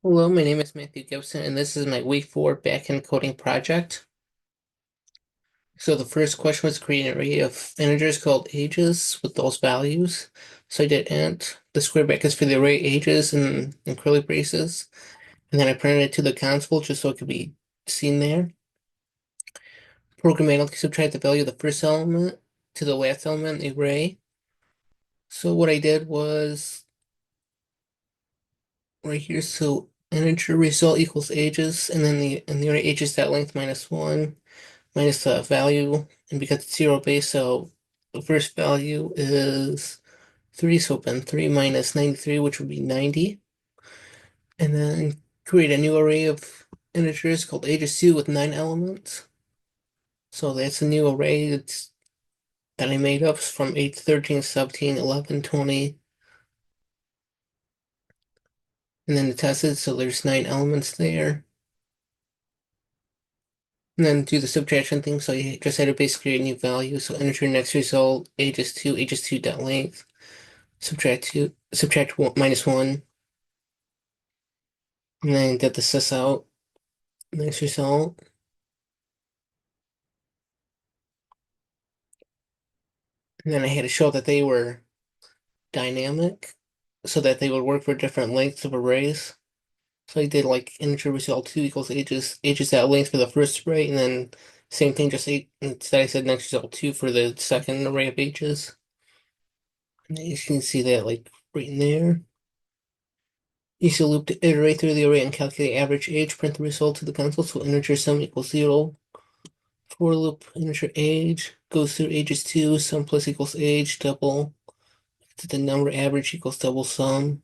Hello, my name is Matthew Gibson, and this is my week 4 backend coding project. So the first question was create an array of integers called ages with those values. So I did int, the square brackets for the array ages and curly braces, and then I printed it to the console just so it could be seen there. Programmatically subtract the value of the first element to the last element in the array. So what I did was right here, so integer result equals ages, and then the array ages that length minus 1. Minus the value, and because it's zero base, so the first value is 3, so then 3 minus 93, which would be 90. And then create a new array of integers called ages2 with 9 elements. So that's a new array that I made up from 8 to 13, 17, 11, 20. And then to test it, so there's 9 elements there. And then do the subtraction thing, so you just had to basically create a new value. So enter your next result, ages2 dot length. Subtract one, minus 1, and then get the sys out. Next result. And then I had to show that they were dynamic so that they would work for different lengths of arrays. So I did like integer result 2 equals ages at length for the first array, and then same thing, just instead I said next result 2 for the second array of ages. And you can see that like right in there. Use a loop to iterate through the array and calculate average age, print the result to the console, so integer sum equals 0. For loop, integer age goes through ages2, sum plus equals age, double to the number average equals double sum,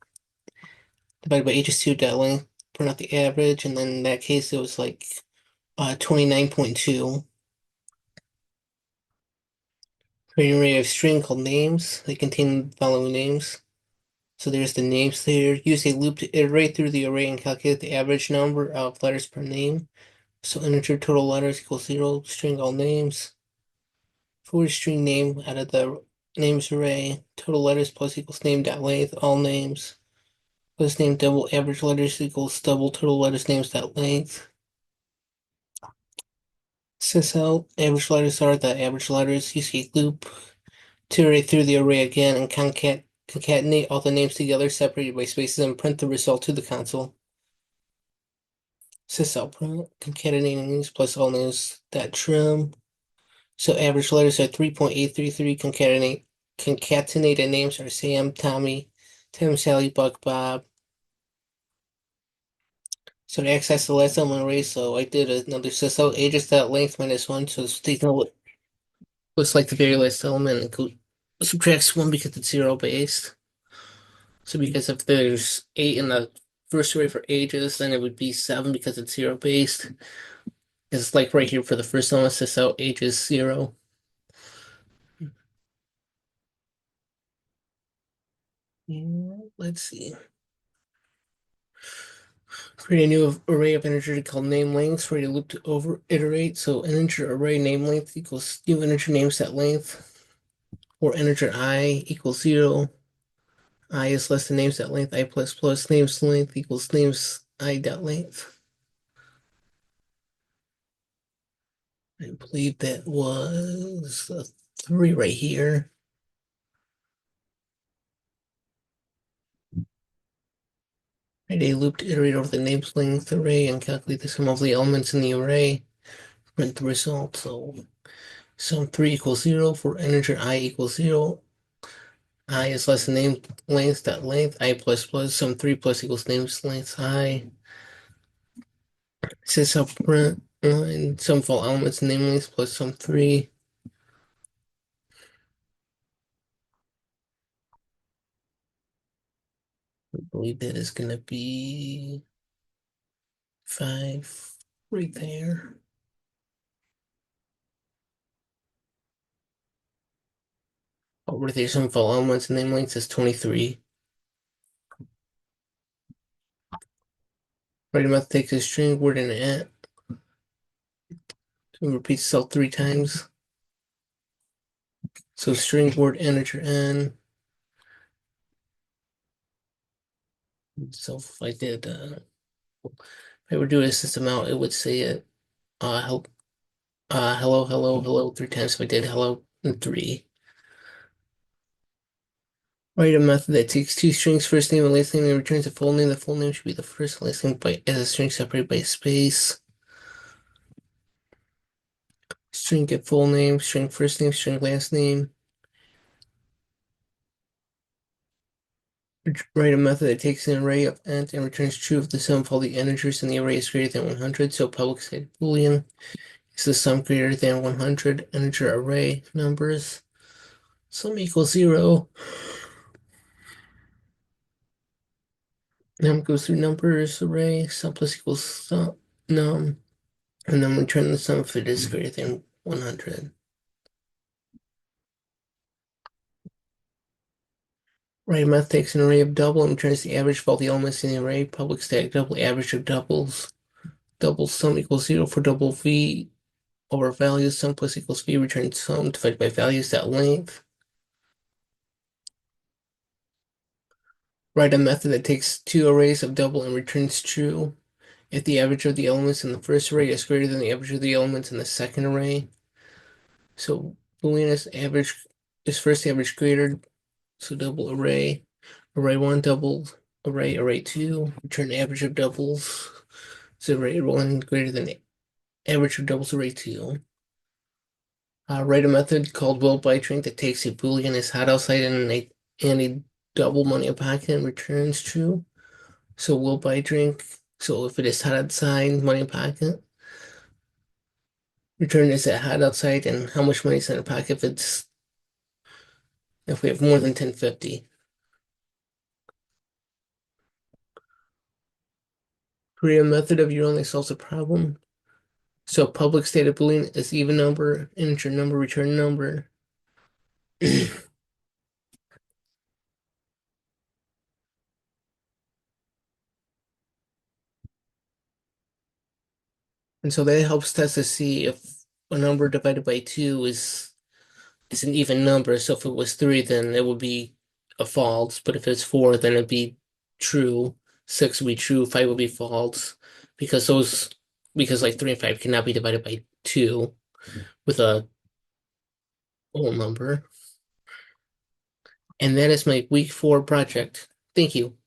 divided by ages2 dot length, print out the average, and then in that case it was like 29.2. Create an array of string called names. They contain the following names. So there's the names there. Use a loop to iterate through the array and calculate the average number of letters per name. So integer total letters equals 0, string all names. For string name out of the names array, total letters plus equals name dot length, all names. Plus name double average letters equals double total letters names dot length. Sys out average letters are the average letters. Use a loop to iterate through the array again and concatenate all the names together separated by spaces and print the result to the console. Sys out print concatenating names plus all names dot trim. So average letters are 3.833. Concatenated names are Sam, Tommy, Tim, Sally, Buck, Bob. So to access the last element array, so I did another sys ages dot length minus 1. So it's taking what looks like the very last element and subtracts 1 because it's zero based. So because if there's 8 in the first array for ages, then it would be 7 because it's zero based. It's like right here for the first element, sys ages 0. Yeah, let's see. Create a new array of integer called name lengths for a loop to over iterate. So integer array name length equals new integer name set length, or integer I equals 0. I is less than name set length. I plus plus names length equals names I dot length. I believe that was a 3 right here. Write a loop to iterate over the names length array and calculate the sum of the elements in the array. Print the result. So sum 3 equals 0 for integer I equals 0. I is less than name length dot length. I plus plus sum 3 plus equals names length I. Sys up print and sum of all elements name length plus sum 3. I believe that is gonna be 5 right there. Over there, sum of all elements name length is 23. Writing method takes a string word and int and repeats itself 3 times. So string word integer n. So if I did If I were doing a system out, it would say it help hello, hello, hello 3 times if I did hello and three. Write a method that takes two strings, first name and last name, and returns a full name. The full name should be the first and last name by as a string separated by a space. String get full name, string first name, string last name. Write a method that takes an array of int and returns true if the sum of all the integers in the array is greater than 100. So public static boolean is the sum greater than 100 integer array numbers. Sum equals 0. Num goes through numbers array, sum plus equals sum, num, and then return the sum if it is greater than 100. Write a method takes an array of double and returns the average of all the elements in the array. Public static double average of doubles. Double sum equals 0 for double v over values. Sum plus equals v returns sum divided by values that length. Write a method that takes two arrays of double and returns true if the average of the elements in the first array is greater than the average of the elements in the second array. So Boolean is first average greater, so double array. Array one double array two, return average of doubles. So array one greater than average of doubles array two. Write a method called will by drink that takes a Boolean is hot outside and a double money pocket and returns true. So will by drink. So if it is hot outside, money pocket. Return is it hot outside and how much money is in a pocket if we have more than 1050. Create a method of your own that solves a problem. So public static Boolean is even number, integer number, return number. And so that helps test to see if a number divided by two is an even number. So if it was three, then it would be a false. But if it's four, then it'd be true. Six would be true. Five would be false. Because because like three and five cannot be divided by two with a whole number. And that is my week 4 project. Thank you.